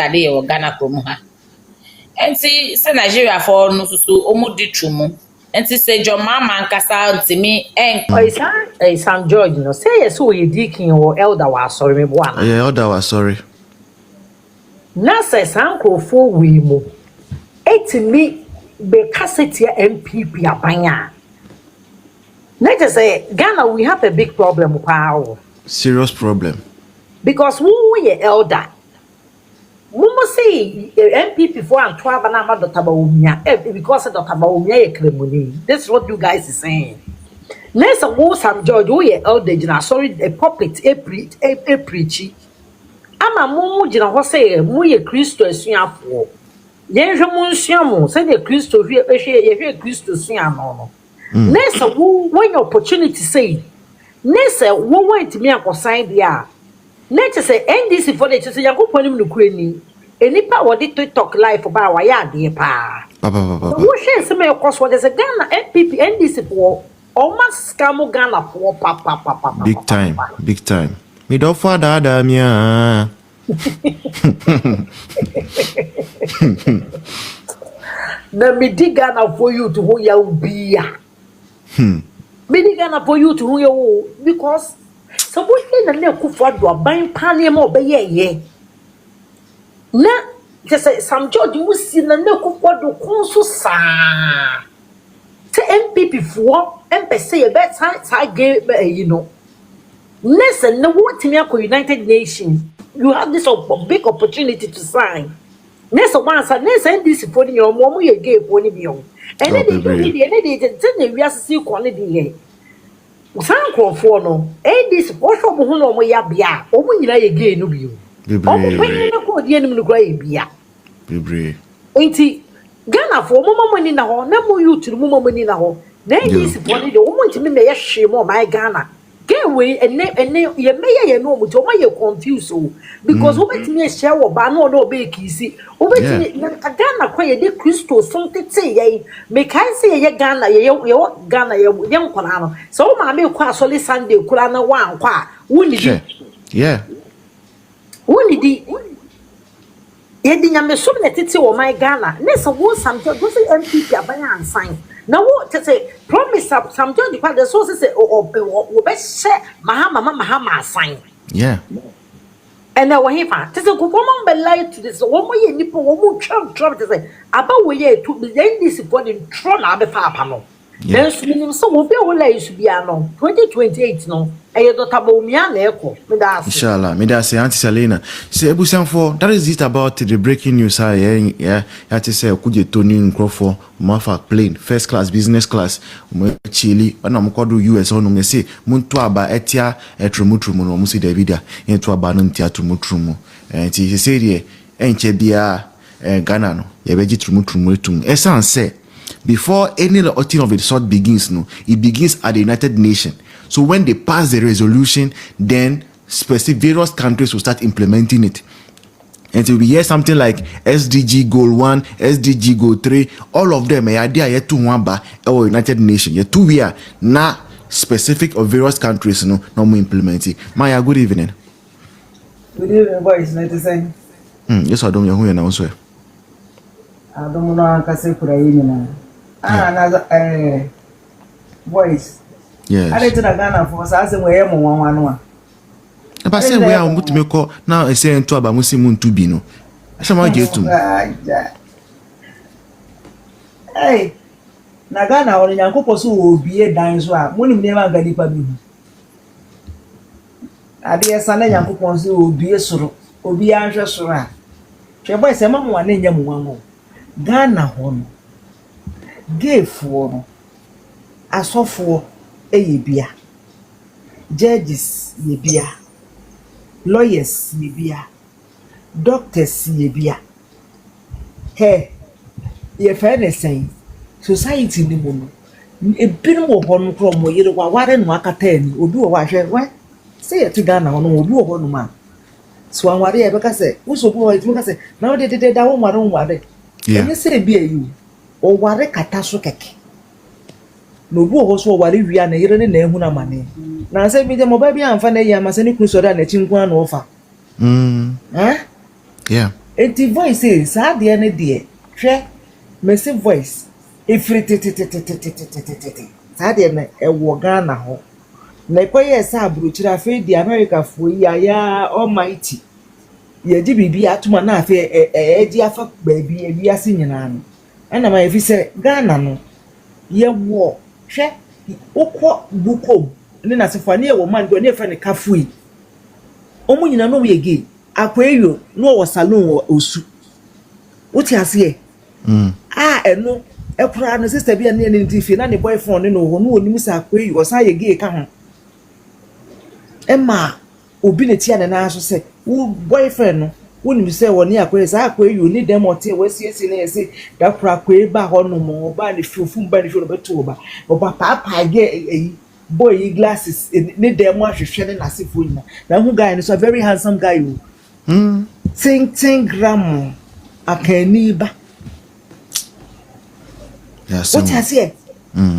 tade o Ghana krom ha enti se Nigeria for no so omo di twumu enti se jo mama nkasa ntimi San George no say yes we deacon or elder was sorry me boa Yeah, elder was sorry. Na say sankrofo we mu etimi be cassette MPP abanya. Let us say Ghana we have a big problem power. Serious problem. Because we are elder. We must say MPP for and 12 and I'm Dr. Baumia because Dr. Baumia Kremuni. That's what you guys are saying. Next of all, Sam George, we are elder, sorry, a puppet, a preachy. I'm a mumu, I say, we a Christo Siapo. Yenja Monsiamo, say the Christo here, a Christo Siamo. Next of all, when opportunity say, next, one went to me and consign the Nature say NDC for the say you go pon him no kwani enipa wo dey talk life about why ade pa wo share say me cause what say Ghana MPP NDC for almost scam Ghana for pa big time me do father da mia na me dig Ghana for you to who you be me dig Ghana for you to who you because so we na le kufa do ban pane ma obeye na just Sam George we see na le kufa do konso sa te MPP for MPC e be ta game you know listen na what me akọ United Nations you have this big opportunity to sign next one sa next NDC for your mom ye gay for ni bi on and they we asisi ko ne dey Sankrofo no this osho bo hu no mo ya bia o mo nyina ye gay no bio o mo panye na ko die nim no kra ye bia bebre enti Ghana fo mo mani na ho na mo youth mo mani na ho na this body de o mo ntimi me ye hwe mo my Ghana gay we ene ye me ye no mo to mo ye confuse o because o betimi share wo ba no no be kisi o betimi Ghana kwa ye de Christo something ye me kan say ye Ghana ye Ghana ye nkona no so o ma me kwa soli Sunday kura na wan kwa woni di yeah woni di ye di nyame so na tete wo my Ghana ne so wo samjo go say MPP abanya ansan na wo say promise samjo di kwa the so say o be share mahama asan yeah and now he fa tese ko mo be lie to this wo mo ye nipo wo mo tram tese aba wo ye to be this body tro na be fa apa no then so minim so wo be wo lie su bia no 2028 no e do tabo mi ana eko me da inshallah me da say Auntie Selena say ebusanfo that is it about the breaking news yeah to say kuje Tony Nkrofo mafa plane first class business class mo chili na mo kodo US ono me say muntu aba etia etrumutrumu no mo si Davida entu aba no ntia trumutrumu enti say de enche bia Ghana no ye beji trumutrumu etum esan say before any thing of the sort begins no it begins at the United Nations. So when they pass the resolution, then specific various countries will start implementing it. And so we hear something like SDG Goal 1, SDG Goal 3, all of them, idea yet to one by our United Nations. Yet two we are now specific of various countries no more implementing. Maya, good evening. Good evening, boys. Nice to say. Yes, I don't know who you know, sir. I don't know how to say for you. Another boys. Yes. I didn't Ghana for us as we am one. If I say we are put me call now I say into about Muslim to be no. I shall not get to. Hey, na Ghana or Yanko so will be a dime so money never got it. I dear son Yanko so will be a soro, will be anxious. Boy, say, Mamma, one name one. Ghana home gave for a soft for a beer. Judges ye beer. Lawyers ye beer. Doctors ye beer. Hey, ye fairness saying society ni mono. A bit more one from where you were warren Wakatan or do a wash. What? Say it to Ghana or do a one man. So I'm worried because say, who's so boy, say, now they did that one worry. Yeah. You say be you or worry catastrophic. No go also worry we are near any name who money. Now say me the mobile and find a yamasani cruiser and a chinquan offer. Yeah. enti voice is saa de ne de hwe message voice ifri tete saa de na ewo Ghana ho na ekoye sa aburuchira fe di America fo ya almighty ye di bibi atuma na afa eji afa baabi ewiase nyina no ana ma efi se Ghana no ye wo hwe ukọ bukom ne na sefo ne wo man go ne fa ne kafui omu nyina no ye gay akwayo no wo salon osu uti ase eno ekura no sister bia ne ne ntifi na ne boyfriend ne no ho no onim sa akwayo o sa ye gay ka ho Emma obi ne tia na aso se wo boyfriend no wonim se wo ne akwayo sa akwayo ni dem ote wasiesi na yesi da kura akwayo ba ho no mo ba ne fufum ba ne fo no beto ba oba papa ge boy glasses ne dem ahwehwe ne nasefo nyina na hu guy no so very handsome guy you think gram akani ba yes what has here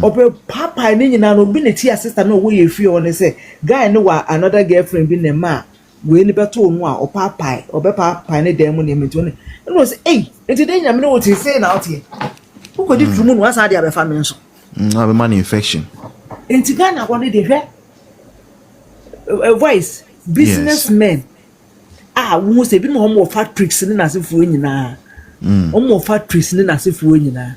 ope papa ne nyina no bi ne tia sister no wo ye fie on say guy no wa another girlfriend bi ne ma we ni beto no a opapa papa ne dem ne meto ne no say eh enti de nyame no what say na what here who go di tumu no asa dia be fa me nso no be man infection enti Ghana go ne de hwe a voice businessmen wo se bi no mo factories ne nasefo nyina mo factories ne nasefo nyina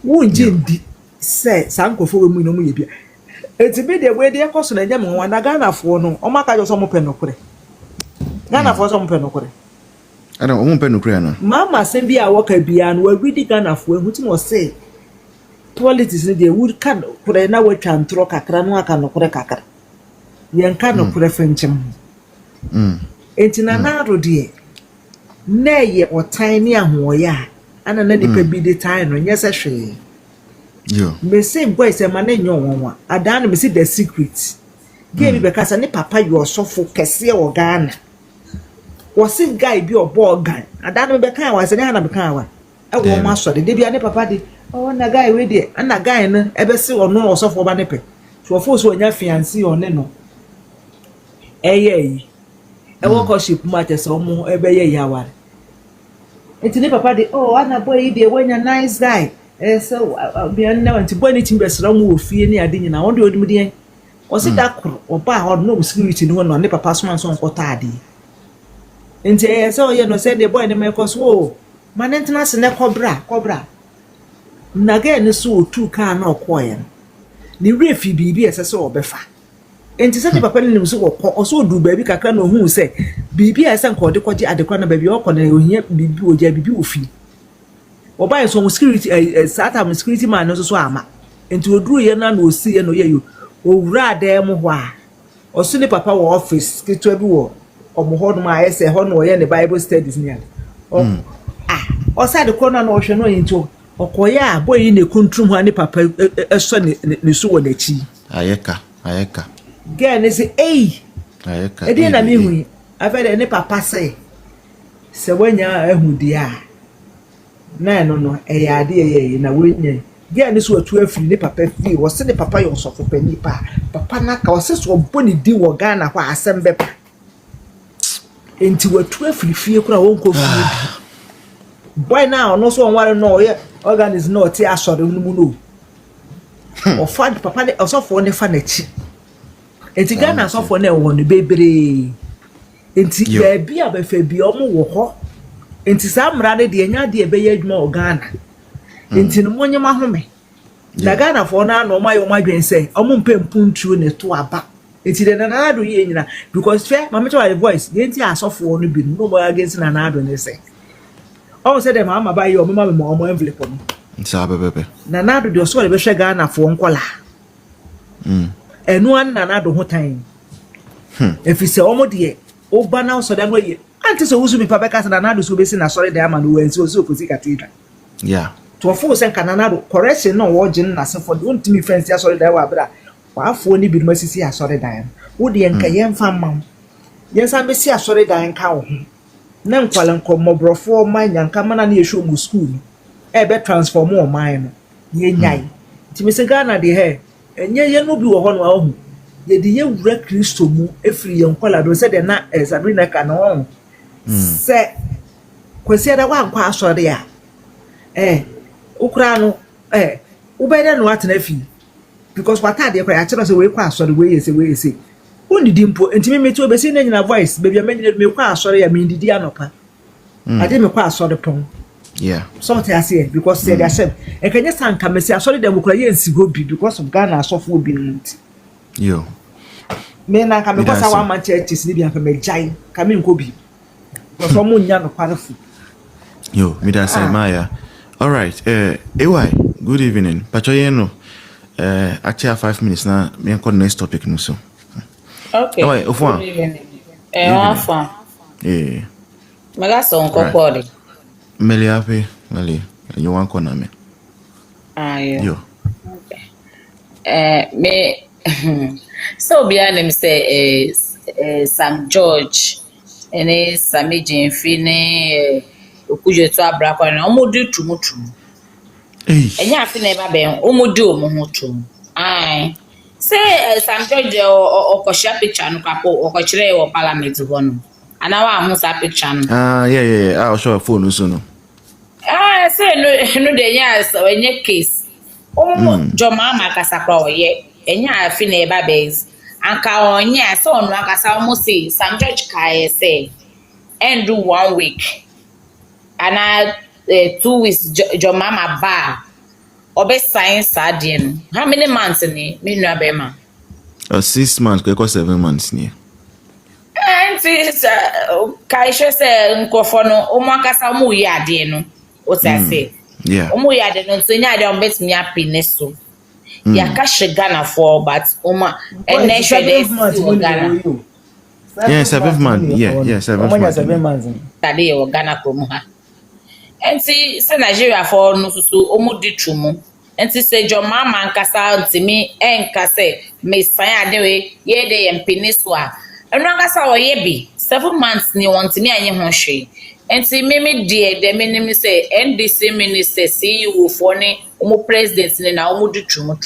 wo nje ndi se sankofo we mu no mu ye bia enti bi de we de ekoso na nyame ho na Ghana fo no o maka jo so mo pe nokore Ghana fo so mo pe nokore ana o mo pe nokore na mama se bi a woka bia no we di Ghana fo ehu ti mo se politics ne de would kan kure na we twantro kakra no aka nokore kakra yen kan nokore fenchem enti na na ro de na ye otan ne ahoya ana na nipa bi de tan no nyese hwe yo me say boy say ma na nyo wonwa adan me say the secret ge bi be kasa ne papa you osofo kese o Ghana was guy bi obo organ adan me be kan wa se ne na be kan wa e wo ma so de bia ne papa de oh na guy we de na guy no ebe se ono osofo ba ne pe so fo so nya fiancé on no eyi e wo ko ship match so mo ebe ye yawa enti ne papa de oh ana boy de wenya nice guy so bi an na wanti boy ni timbe sra mo ofie ni ade nyina won de odim de o se da kro o ba ho no security ni no ne papa so anso nkota ade enti so ye no say the boy ne me ko so man international ne cobra na ga ne so otu ka na okoye ni refi bibi ese so obefa enti se de papa ni so ko o so du baabi kakra na ohun se bibi ese nko de koje adekwa na baabi o ko na ohia bibi oja bibi ofi oba so security sata security man no so ama enti oduru ye na osi ye no ye yo owura dem ho a o so ne papa wo office kitwa bi wo omo ho no ma ese ho no ye ne bible studies ni o sa de corner no hwe no yinto okoya boy ne kuntrum ho ne papa eso ne so wo na chi ayeka girl ne say ayeka e dey na me hu afede ne papa say se wanya ahudi a na no e ya de ye na wenya girl ne so atu afiri ne papa fi wo se ne papa yo so pani papa na ka wo se so boni di wo Ghana kwa asembe pa enti watu afiri fie kura won ko fie boy now no so one no ye organism no ti asore no mu no o fa papa de osofo ne fa na chi enti Ghana osofo na wo no bebre enti baabi a be fa bi o mu wo ho enti sa mra ne de nya de be ye adwuma o Ghana enti no monye ma home na Ghana fo na no ma yo ma dwen se o mu mpempuntuo ne to aba enti de na do ye nyina because fe ma me to voice de enti asofo no bi no mo against na do ne se o se de mama ba ye o mama me mo envelope no nsa bebe na do de so le be hwe Ghana fo nkola enu an na do ho tan efi se o mo de o ba na so de no ye anti so wusu mi pa be ka na do so be si na sorry de ama no wen so kosi cathedral yeah to fo se kan na do correction no wo gin na se for don't me friends ya sorry de wa bra wa afo ni bi no masisi ya sorry dan wo de enka ye mfa mam ye san be si ya sorry dan ka wo na nkwala nkomobrofo manya nka mana na ye show mu school e be transform o man no ye nyai ti me se Ghana de he enye ye no bi wo ho no ahu ye de ye wura Kristo mu efiri ye nkwala do se de na Sabrina ka no se kwasi ada wa nkwa asɔre a ukura no ubede no atena fi because wata de kwa ya kyerɛ sɛ we kwa asɔre we yese onidi mpo ntimi meti obesi na nyina voice baby amanyina me kwa asɔre ya me ndidi anopa ade me kwa asɔre pon yeah so what I say because say that same ekanya sanka mesi asɔre dem kura ye nsi go bi because of Ghana asɔfo obi nti yo me na ka me kwa sa wa man churches ni bi anka me jai ka me nko bi because omo nya no kwarefu yo me da say Maya. All right AY good evening pachoye no actually 5 minutes na me on next topic no so okay all right ofwa ofwa maga so nko podi meli ape meli you want corner me yeah yo me so behind him say Sam George ene Sami Jenfine okuje to abrakwa na omodi tumutum enya afi na eba ben omodi omuhutum ai say Sam George okoshia picture no kapo okochire wo parliament ho no ana wa ahu sa picture no yeah I'll show a phone so no say no de nya so enye case joma makasa kwa oye enya afi na eba base anka onya so onu akasa almost say Sam George kai say and do 1 week and 2 weeks your mama ba obe science adien how many months ni me nua be ma 6 months ko 7 months ni and this kai she say nkofo no omo akasa omo yi ade no o say yeah omo yi ade no so nya ade on bet me happy neso ya ka Ghana for but omo and next day Ghana yeah 7 months yeah 7 months tade ye Ghana promo ha enti se Nigeria for no so omudi twumu enti se jo mama nkasa ntimi enkase me san ade we ye de yempini so a enu nkasa wo ye bi 7 months ni wontimi anye ho hwe enti meme de menim se NDC minister CEO for ne omo president ne na omudi twumu